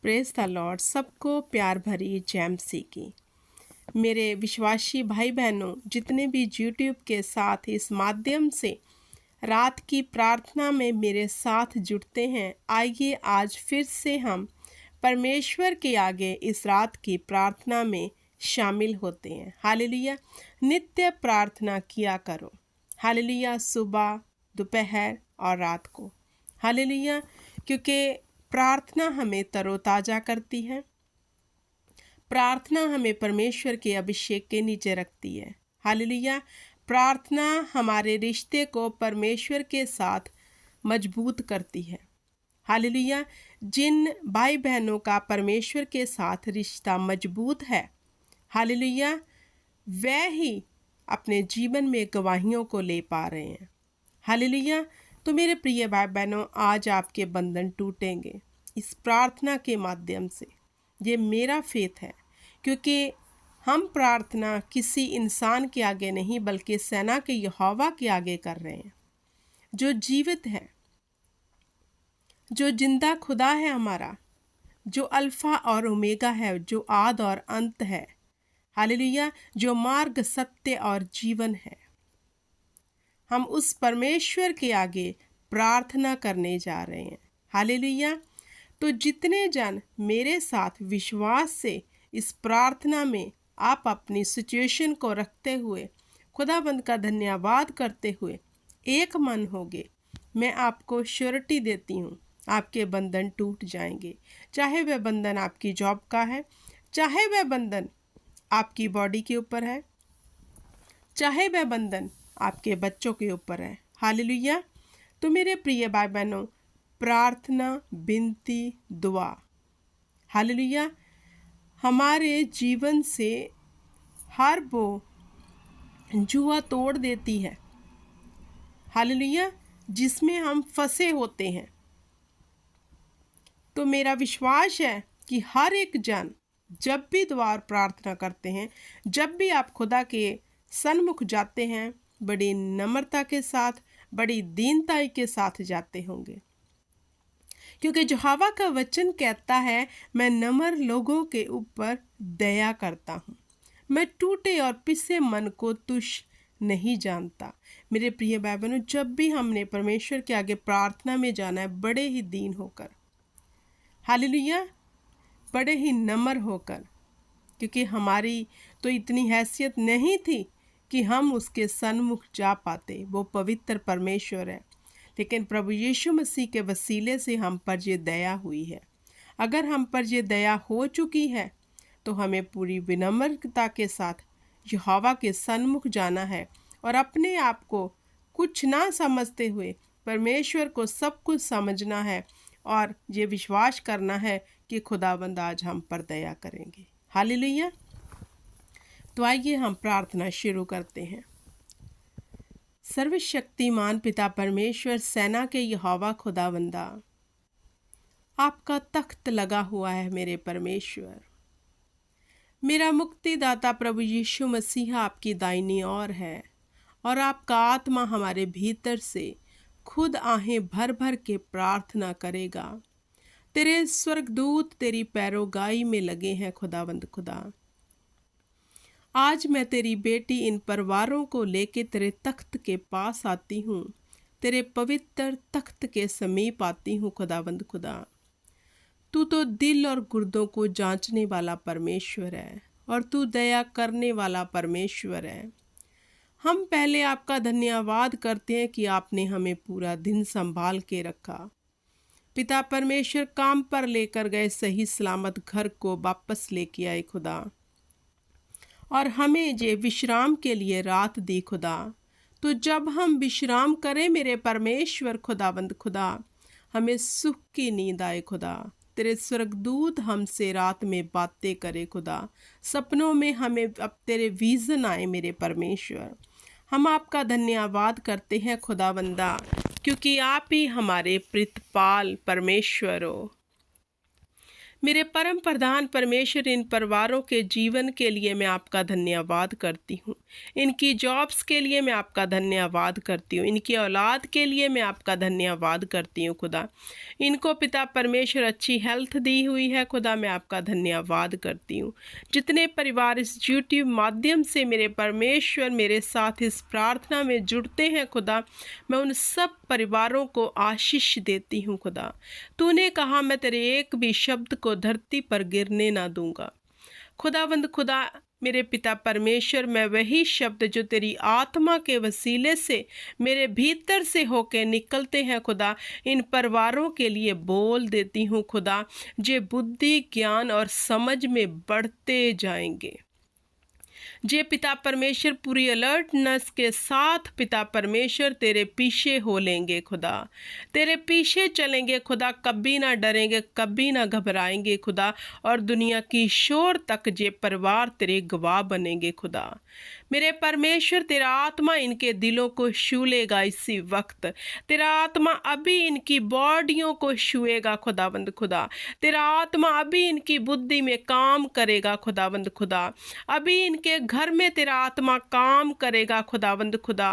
Praise the Lord. सबको प्यार भरी जय मसीह की। मेरे विश्वासी भाई बहनों, जितने भी यूट्यूब के साथ इस माध्यम से रात की प्रार्थना में मेरे साथ जुड़ते हैं, आइए आज फिर से हम परमेश्वर के आगे इस रात की प्रार्थना में शामिल होते हैं। हालेलुया। नित्य प्रार्थना किया करो। हालेलुया। सुबह, दोपहर और रात को। हालेलुया। क्योंकि प्रार्थना हमें तरोताज़ा करती है। प्रार्थना हमें परमेश्वर के अभिषेक के नीचे रखती है। हालेलुया। प्रार्थना हमारे रिश्ते को परमेश्वर के साथ मजबूत करती है। हालेलुया। जिन भाई बहनों का परमेश्वर के साथ रिश्ता मजबूत है, हालेलुया, वह ही अपने जीवन में गवाहियों को ले पा रहे हैं। हालेलुया। तो मेरे प्रिय भाई बहनों, आज आपके बंधन टूटेंगे इस प्रार्थना के माध्यम से। ये मेरा फेथ है, क्योंकि हम प्रार्थना किसी इंसान के आगे नहीं बल्कि सेना के यहोवा के आगे कर रहे हैं, जो जीवित है, जो जिंदा खुदा है हमारा, जो अल्फा और ओमेगा है, जो आद और अंत है। हालेलुया। जो मार्ग, सत्य और जीवन है। हम उस परमेश्वर के आगे प्रार्थना करने जा रहे हैं। हालेलुया। तो जितने जन मेरे साथ विश्वास से इस प्रार्थना में आप अपनी सिचुएशन को रखते हुए, खुदाबंद का धन्यवाद करते हुए एक मन होगे, मैं आपको श्योरिटी देती हूँ, आपके बंधन टूट जाएंगे। चाहे वह बंधन आपकी जॉब का है, चाहे वह बंधन आपकी बॉडी के ऊपर है, चाहे वह बंधन आपके बच्चों के ऊपर है। हालेलुया। तो मेरे प्रिय भाई बहनों, प्रार्थना, विनती, दुआ, हालेलुया, हमारे जीवन से हर वो जुआ तोड़ देती है। हालेलुया। जिसमें हम फंसे होते हैं। तो मेरा विश्वास है कि हर एक जन जब भी दुआ और प्रार्थना करते हैं, जब भी आप खुदा के सन्मुख जाते हैं, बड़ी नम्रता के साथ, बड़ी दीनताई के साथ जाते होंगे, क्योंकि यहोवा का वचन कहता है, मैं नम्र लोगों के ऊपर दया करता हूँ, मैं टूटे और पिसे मन को तुच्छ नहीं जानता। मेरे प्रिय भाई बहनों, जब भी हमने परमेश्वर के आगे प्रार्थना में जाना है, बड़े ही दीन होकर, हालेलुया, बड़े ही नम्र होकर, क्योंकि हमारी तो इतनी हैसियत नहीं थी कि हम उसके सन्मुख जा पाते। वो पवित्र परमेश्वर है, लेकिन प्रभु यीशु मसीह के वसीले से हम पर ये दया हुई है। अगर हम पर ये दया हो चुकी है, तो हमें पूरी विनम्रता के साथ यहोवा के सन्मुख जाना है और अपने आप को कुछ ना समझते हुए परमेश्वर को सब कुछ समझना है और ये विश्वास करना है कि खुदाबंद आज हम पर दया करेंगे। हालेलुया। तो आइए हम प्रार्थना शुरू करते हैं। सर्वशक्तिमान पिता परमेश्वर, सेना के यहोवा खुदावंदा, आपका तख्त लगा हुआ है मेरे परमेश्वर। मेरा मुक्तिदाता प्रभु यीशु मसीह आपकी दाहिनी ओर है और आपका आत्मा हमारे भीतर से खुद आहें भर भर के प्रार्थना करेगा। तेरे स्वर्गदूत तेरी पैरोगाई में लगे हैं खुदावंद खुदा। आज मैं तेरी बेटी इन परिवारों को लेके तेरे तख्त के पास आती हूँ, तेरे पवित्र तख्त के समीप आती हूँ खुदावंद खुदा। तू तो दिल और गुर्दों को जांचने वाला परमेश्वर है और तू दया करने वाला परमेश्वर है। हम पहले आपका धन्यवाद करते हैं कि आपने हमें पूरा दिन संभाल के रखा। पिता परमेश्वर, काम पर लेकर गए सही सलामत घर को वापस लेके आए खुदा, और हमें जे विश्राम के लिए रात दी खुदा। तो जब हम विश्राम करें मेरे परमेश्वर खुदाबंद खुदा, हमें सुख की नींद आए खुदा। तेरे स्वर्गदूत हमसे रात में बातें करे खुदा, सपनों में हमें अब तेरे विजन आए मेरे परमेश्वर। हम आपका धन्यवाद करते हैं खुदाबंदा, क्योंकि आप ही हमारे प्रतिपाल परमेश्वर हो। मेरे परम प्रधान परमेश्वर, इन परिवारों के जीवन के लिए मैं आपका धन्यवाद करती हूँ। इनकी जॉब्स के लिए मैं आपका धन्यवाद करती हूँ। इनकी औलाद के लिए मैं आपका धन्यवाद करती हूँ खुदा। इनको पिता परमेश्वर अच्छी हेल्थ दी हुई है खुदा, मैं आपका धन्यवाद करती हूँ। जितने परिवार इस यूट्यूब माध्यम से मेरे परमेश्वर मेरे साथ इस प्रार्थना में जुड़ते हैं खुदा, मैं उन सब परिवारों को आशीष देती हूँ खुदा। तूने कहा मैं तेरे एक भी शब्द को धरती पर गिरने ना दूंगा। खुदावंद खुदा मेरे पिता परमेश्वर, मैं वही शब्द जो तेरी आत्मा के वसीले से मेरे भीतर से होके निकलते हैं खुदा, इन परिवारों के लिए बोल देती हूँ खुदा, जे बुद्धि ज्ञान और समझ में बढ़ते जाएंगे। जे पिता परमेश्वर पूरी अलर्टनेस के साथ पिता परमेश्वर तेरे पीछे हो लेंगे खुदा, तेरे पीछे चलेंगे खुदा, कभी ना डरेंगे, कभी ना घबराएंगे खुदा, और दुनिया की शोर तक जे परिवार तेरे गवाह बनेंगे खुदा। मेरे परमेश्वर तेरा आत्मा इनके दिलों को छू लेगा इसी वक्त। तेरा आत्मा अभी इनकी बॉडियों को छुएगा खुदावंद खुदा। तेरा आत्मा अभी इनकी बुद्धि में काम करेगा खुदावंद खुदा। अभी इनके घर में तेरा आत्मा काम करेगा खुदावंद खुदा।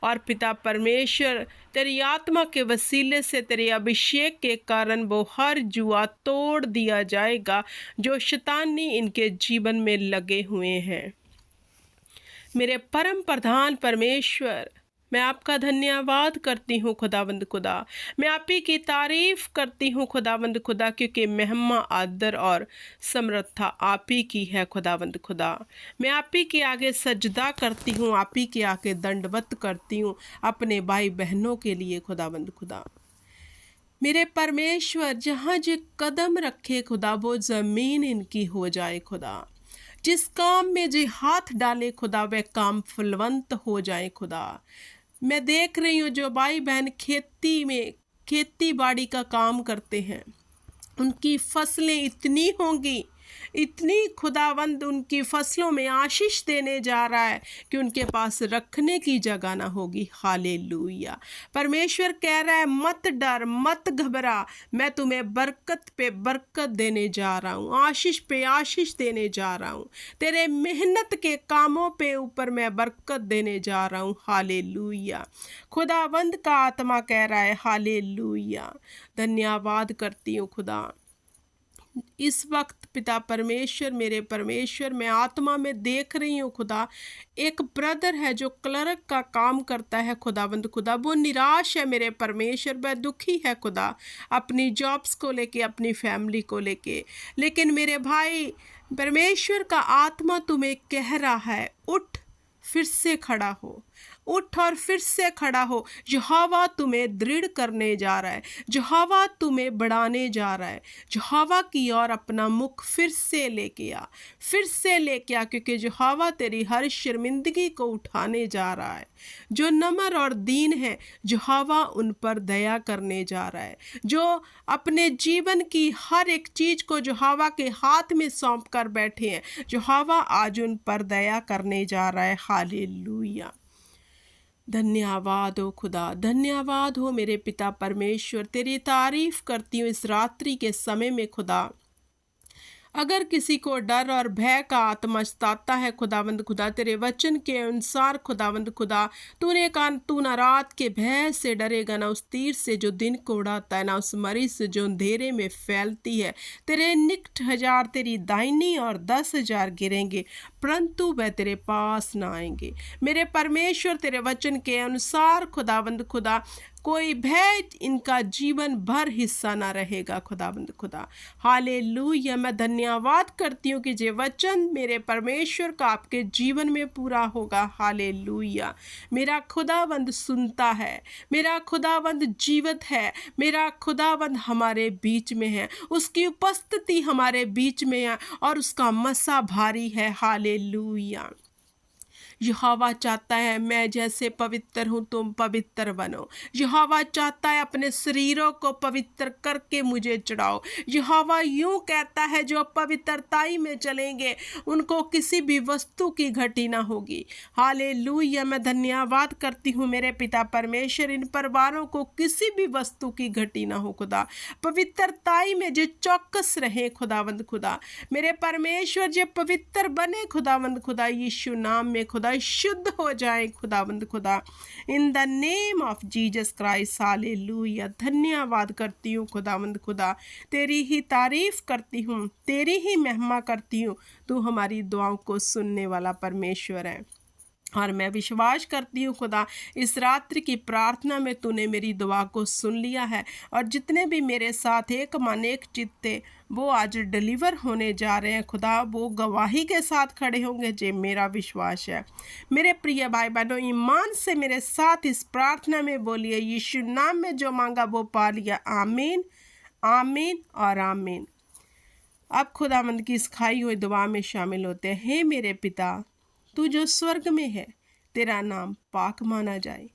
और पिता परमेश्वर तेरी आत्मा के वसीले से तेरे अभिषेक के कारण वो हर जुआ तोड़ दिया जाएगा जो शैतानी इनके जीवन में लगे हुए हैं। मेरे परम प्रधान परमेश्वर, मैं आपका धन्यवाद करती हूँ खुदावंद खुदा। मैं आप ही की तारीफ करती हूँ खुदावंद खुदा, क्योंकि महिमा आदर और समर्था आप ही की है खुदावंद खुदा। मैं आप ही के आगे सजदा करती हूँ, आप ही के आगे दंडवत करती हूँ अपने भाई बहनों के लिए खुदावंद खुदा। मेरे परमेश्वर, जहाँ जो कदम रखे खुदा, वो ज़मीन इनकी हो जाए खुदा। जिस काम में जो हाथ डाले खुदा, वह काम फलवंत हो जाए खुदा। मैं देख रही हूँ जो भाई बहन खेती बाड़ी का काम करते हैं, उनकी फसलें इतनी होंगी, इतनी खुदावंद उनकी फसलों में आशीष देने जा रहा है कि उनके पास रखने की जगह ना होगी। हालेलुया। परमेश्वर कह रहा है, मत डर, मत घबरा, मैं तुम्हें बरकत पे बरकत देने जा रहा हूँ, आशीष पे आशीष देने जा रहा हूँ। तेरे मेहनत के कामों पे ऊपर मैं बरकत देने जा रहा हूँ। हालेलुया। खुदावंद का आत्मा कह रहा है हालेलुया। धन्यवाद करती हूँ खुदा। इस वक्त पिता परमेश्वर, मेरे परमेश्वर, मैं आत्मा में देख रही हूँ खुदा, एक ब्रदर है जो क्लर्क का काम करता है खुदावंद खुदा। वो निराश है मेरे परमेश्वर, वह दुखी है खुदा अपनी जॉब्स को लेके, अपनी फैमिली को लेके। लेकिन मेरे भाई, परमेश्वर का आत्मा तुम्हें कह रहा है, उठ, फिर से खड़ा हो, उठ और फिर से खड़ा हो। यहोवा तुम्हें दृढ़ करने जा रहा है, यहोवा तुम्हें बढ़ाने जा रहा है। यहोवा की ओर अपना मुख फिर से लेके आ, फिर से लेके आ, क्योंकि यहोवा तेरी हर शर्मिंदगी को उठाने जा रहा है। जो नम्र और दीन है, यहोवा उन पर दया करने जा रहा है। जो अपने जीवन की हर एक चीज को यहोवा के हाथ में सौंप कर बैठे हैं, यहोवा आज उन पर दया करने जा रहा है। हालेलुया। धन्यवाद हो खुदा, धन्यवाद हो मेरे पिता परमेश्वर। तेरी तारीफ करती हूँ इस रात्रि के समय में खुदा। अगर किसी को डर और भय का आत्मा सताता है खुदावंद खुदा, तेरे वचन के अनुसार खुदावंद खुदा, तूने कहा तू ना रात के भय से डरेगा, ना उस तीर से जो दिन को उड़ाता है, ना उस मरी से जो अंधेरे में फैलती है। तेरे निकट 1000 तेरी दाहिनी और 10,000 गिरेंगे, परंतु वह तेरे पास ना आएंगे। मेरे परमेश्वर, तेरे वचन के अनुसार खुदावंद खुदा, कोई भय इनका जीवन भर हिस्सा ना रहेगा खुदावंद खुदा। हालेलुया। मैं धन्यवाद करती हूँ कि ये वचन मेरे परमेश्वर का आपके जीवन में पूरा होगा। हालेलुया। मेरा खुदावंद सुनता है, मेरा खुदावंद जीवित है, मेरा खुदावंद हमारे बीच में है, उसकी उपस्थिति हमारे बीच में है और उसका मसा भारी है। हालेलुया। यहोवा चाहता है मैं जैसे पवित्र हूँ तुम पवित्र बनो। यहोवा चाहता है अपने शरीरों को पवित्र करके मुझे चढ़ाओ। यहोवा यूं कहता है जो पवित्रताई में चलेंगे उनको किसी भी वस्तु की घटी ना होगी। हालेलुया। मैं धन्यवाद करती हूँ मेरे पिता परमेश्वर, इन परिवारों को किसी भी वस्तु की घटी ना हो खुदा। पवित्रताई में जो चौकस रहे खुदावंद खुदा, मेरे परमेश्वर जो पवित्र बने खुदावंद खुदा, यीशु नाम में खुदा शुद्ध हो जाए खुदावंद खुदा, in the name of Jesus Christ. Hallelujah. धन्यवाद करती हूँ खुदावंद खुदा, तेरी ही तारीफ करती हूँ, तेरी ही महिमा करती हूँ। तू हमारी दुआओं को सुनने वाला परमेश्वर है और मैं विश्वास करती हूँ खुदा इस रात्रि की प्रार्थना में तूने मेरी दुआ को सुन लिया है और जितने भी मेरे साथ एक मन एक चित्त थे वो आज डिलीवर होने जा रहे हैं खुदा, वो गवाही के साथ खड़े होंगे जे मेरा विश्वास है। मेरे प्रिय भाई बहनों, ईमान से मेरे साथ इस प्रार्थना में बोलिए, यीशु नाम में जो मांगा वो पा लिया। आमीन, आमीन और आमीन। अब खुदावंद की सिखाई हुई दुआ में शामिल होते हैं। हे मेरे पिता, तू जो स्वर्ग में है, तेरा नाम पाक माना जाए,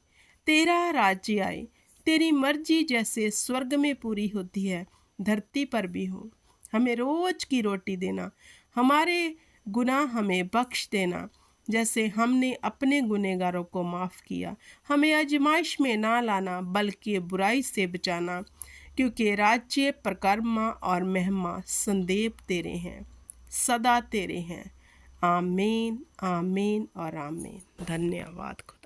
तेरा राज्य आए, तेरी मर्जी जैसे स्वर्ग में पूरी होती है धरती पर भी हो। हमें रोज की रोटी देना, हमारे गुनाह हमें बख्श देना जैसे हमने अपने गुनहगारों को माफ़ किया। हमें आजमाइश में ना लाना बल्कि बुराई से बचाना, क्योंकि राज्य, प्रकर्मा और महिमा संदेव तेरे हैं, सदा तेरे हैं। आमीन, आमीन और आमीन। धन्यवाद खुदा।